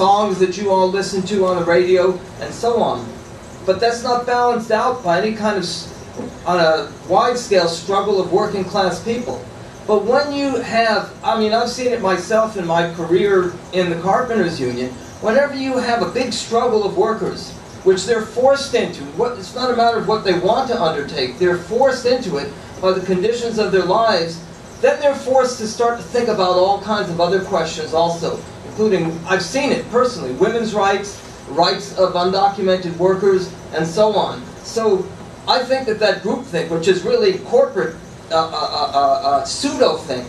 songs that you all listen to on the radio, and so on. But that's not balanced out by any kind of, on a wide-scale struggle of working-class people. But when you have, I mean, I've seen it myself in my career in the Carpenters Union, whenever you have a big struggle of workers, which they're forced into, it's not a matter of what they want to undertake, they're forced into it by the conditions of their lives, then they're forced to start to think about all kinds of other questions also, including, I've seen it personally, women's rights, rights of undocumented workers, and so on. So I think that that groupthink, which is really corporate pseudo-think,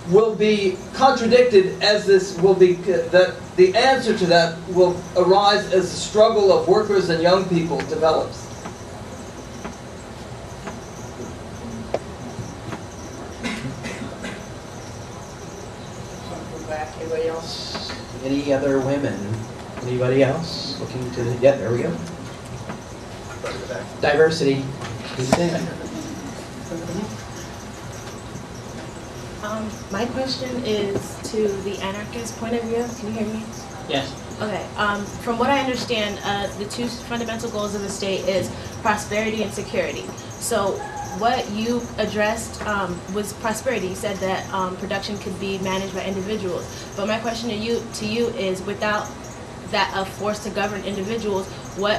will be contradicted as this will be, that the answer to that will arise as the struggle of workers and young people develops. Anybody else? Any other women? Anybody else looking to? Yeah, there we go. Diversity. My question is to the anarchist point of view. Can you hear me? Yes. Okay. From what I understand, the two fundamental goals of the state is prosperity and security. So what you addressed was prosperity. You said that production could be managed by individuals. But my question to you is, without that force to govern individuals,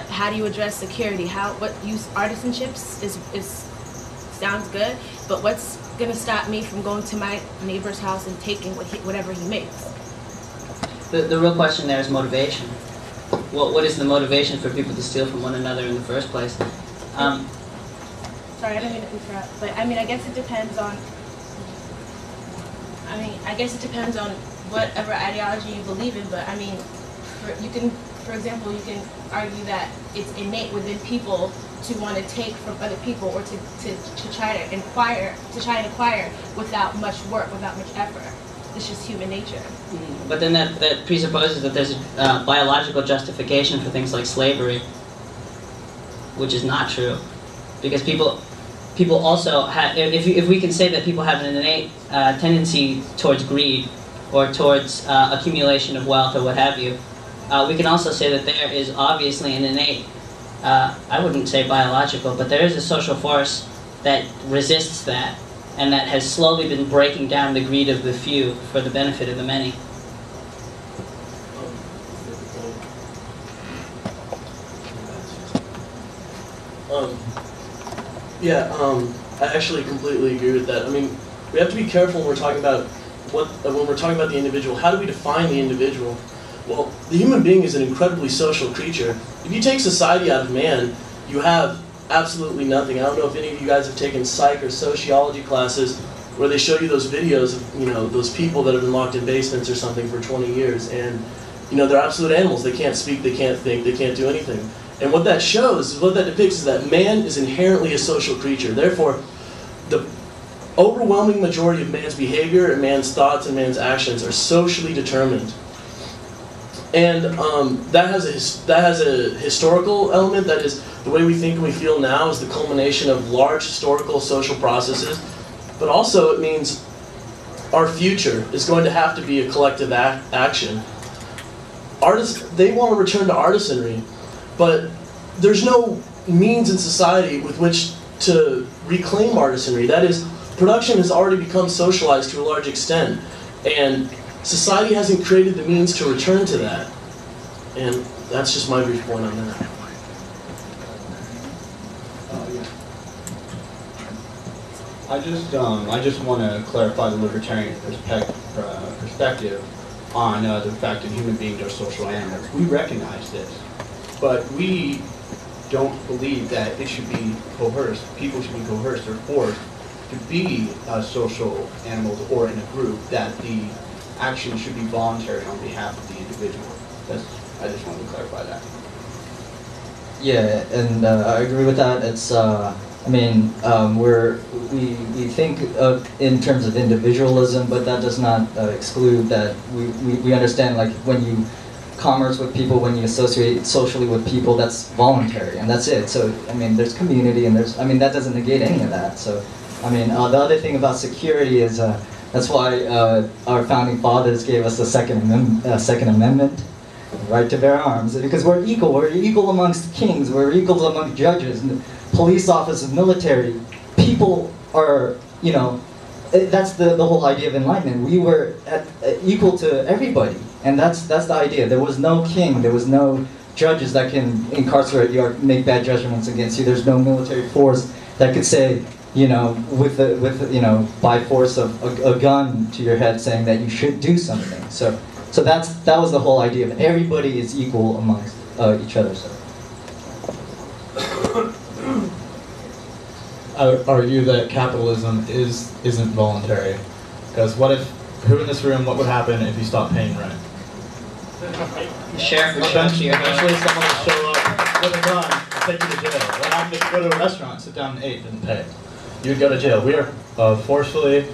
how do you address security? What use artisanships is sounds good, but what's going to stop me from going to my neighbor's house and taking whatever he makes? The real question there is motivation. What is the motivation for people to steal from one another in the first place? Sorry, I don't mean to interrupt, but I mean, I guess it depends on. I guess it depends on whatever ideology you believe in. But I mean, for example, you can argue that it's innate within people to want to take from other people, or to try to acquire without much work, without much effort. It's just human nature. But then that presupposes that there's a biological justification for things like slavery, which is not true, because people also have, if we can say that people have an innate tendency towards greed or towards accumulation of wealth or what have you, we can also say that there is obviously an innate, I wouldn't say biological, but there is a social force that resists that, and that has slowly been breaking down the greed of the few for the benefit of the many. I actually completely agree with that. I mean, we have to be careful when we're talking about the individual. How do we define the individual? Well, the human being is an incredibly social creature. If you take society out of man, you have absolutely nothing. I don't know if any of you guys have taken psych or sociology classes where they show you those videos of, those people that have been locked in basements or something for 20 years, and, they're absolute animals. They can't speak, they can't think, they can't do anything. And what that shows, what that depicts, is that man is inherently a social creature. Therefore, the overwhelming majority of man's behavior and man's thoughts and man's actions are socially determined. And that has a historical element. That is, the way we think and we feel now is the culmination of large historical social processes. But also it means our future is going to have to be a collective action. Artists, they want to return to artisanry, but there's no means in society with which to reclaim artisanry. That is, production has already become socialized to a large extent, and society hasn't created the means to return to that. And that's just my brief point on that. I just want to clarify the libertarian perspective on the fact that human beings are social animals. We recognize this, but we don't believe that it should be coerced. People should be coerced or forced to be social animals or in a group, that the action should be voluntary on behalf of the individual. I just wanted to clarify that. Yeah, and I agree with that. It's, we think of in terms of individualism, but that does not exclude that we understand, like, when you commerce with people, when you associate socially with people, that's voluntary, and that's it. So, there's community, and that doesn't negate any of that. So, the other thing about security is, That's why our founding fathers gave us the Second Amendment, right to bear arms, because we're equal. We're equal amongst kings. We're equal among judges, police officers, military. People are, you know, that's the whole idea of enlightenment. We were equal to everybody, and that's the idea. There was no king. There was no judges that can incarcerate you or make bad judgments against you. There's no military force that could say, you know, by force of a gun to your head, saying that you should do something. So that was the whole idea of everybody is equal amongst each other. So. I would argue that capitalism isn't voluntary, because who in this room, what would happen if you stopped paying rent? Sheriff would show up to your door. Eventually someone will show up with a gun and take you to jail. What happened if you go to a restaurant, sit down and ate, didn't pay? You would go to jail. We are forcefully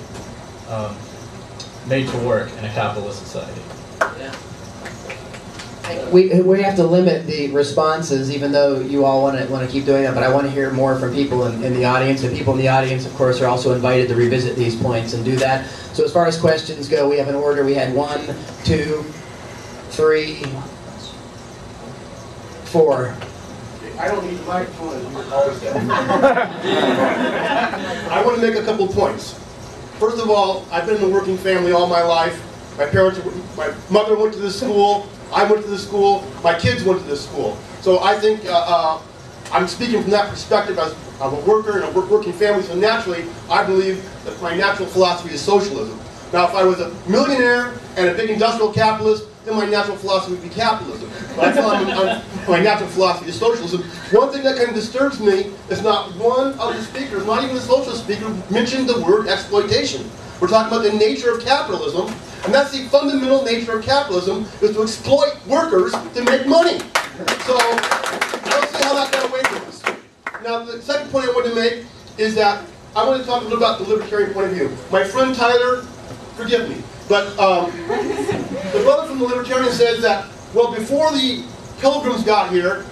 made to work in a capitalist society. We have to limit the responses, even though you all want to keep doing that. But I want to hear more from people in the audience. The people in the audience, of course, are also invited to revisit these points and do that. So as far as questions go, we have an order. We had 1, 2, 3, 4. I don't need the microphone as you always say. I want to make a couple points. First of all, I've been in a working family all my life. My mother went to this school. I went to this school. My kids went to this school. So I think I'm speaking from that perspective as I'm a worker in a working family. So naturally, I believe that my natural philosophy is socialism. Now, if I was a millionaire and a big industrial capitalist, then my natural philosophy would be capitalism. But I feel my natural philosophy is socialism. One thing that kind of disturbs me is not one of the speakers, not even the socialist speaker, mentioned the word exploitation. We're talking about the nature of capitalism, and that's the fundamental nature of capitalism, is to exploit workers to make money. So, I don't see how that got away from us. Now, the second point I want to make is that I want to talk a little about the libertarian point of view. My friend Tyler, forgive me, but the brother from the libertarian says that, well, before the Pilgrims got here,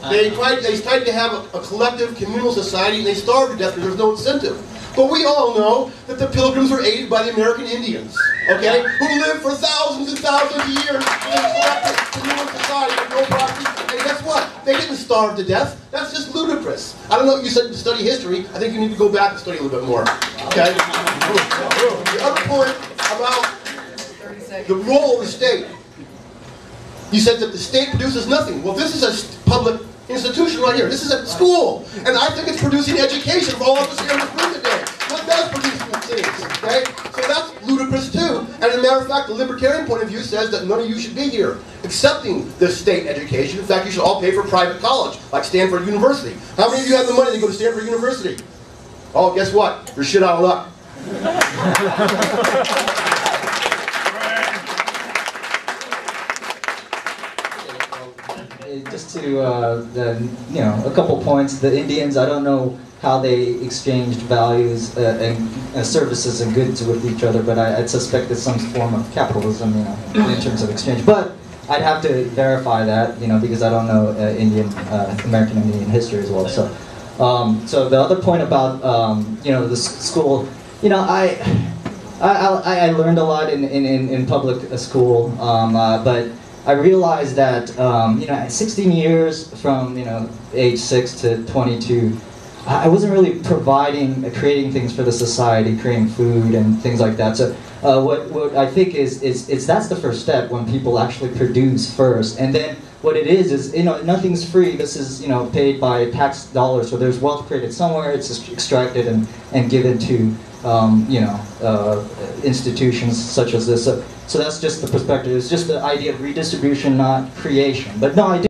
they tried to have a collective communal society, and they starved to death because there's no incentive. But we all know that the Pilgrims were aided by the American Indians, okay, who lived for thousands and thousands of years in a collective communal society with no property. And guess what? They didn't starve to death. That's just ludicrous. I don't know if you said to study history. I think you need to go back and study a little bit more. Okay? The other point about the role of the state. You said that the state produces nothing. Well, this is a public institution right here. This is a school. And I think it's producing education for all of us here in this room today. What does produce things? Okay? So that's ludicrous too. And as a matter of fact, the libertarian point of view says that none of you should be here accepting this state education. In fact, you should all pay for private college, like Stanford University. How many of you have the money to go to Stanford University? Oh, guess what? You're shit out of luck. Just to, a couple points. The Indians, I don't know how they exchanged values and services and goods with each other, but I'd suspect it's some form of capitalism, in terms of exchange. But I'd have to verify that, because I don't know American Indian history as well. So, so the other point about, the school, I learned a lot in public school, but I realized that, 16 years from, age 6 to 22, I wasn't really creating things for the society, creating food and things like that. So what I think is that's the first step, when people actually produce first. And then what it is, nothing's free. This is, paid by tax dollars. So there's wealth created somewhere, it's extracted and given to, institutions such as this. So that's just the perspective. It's just the idea of redistribution, not creation. But no, I do.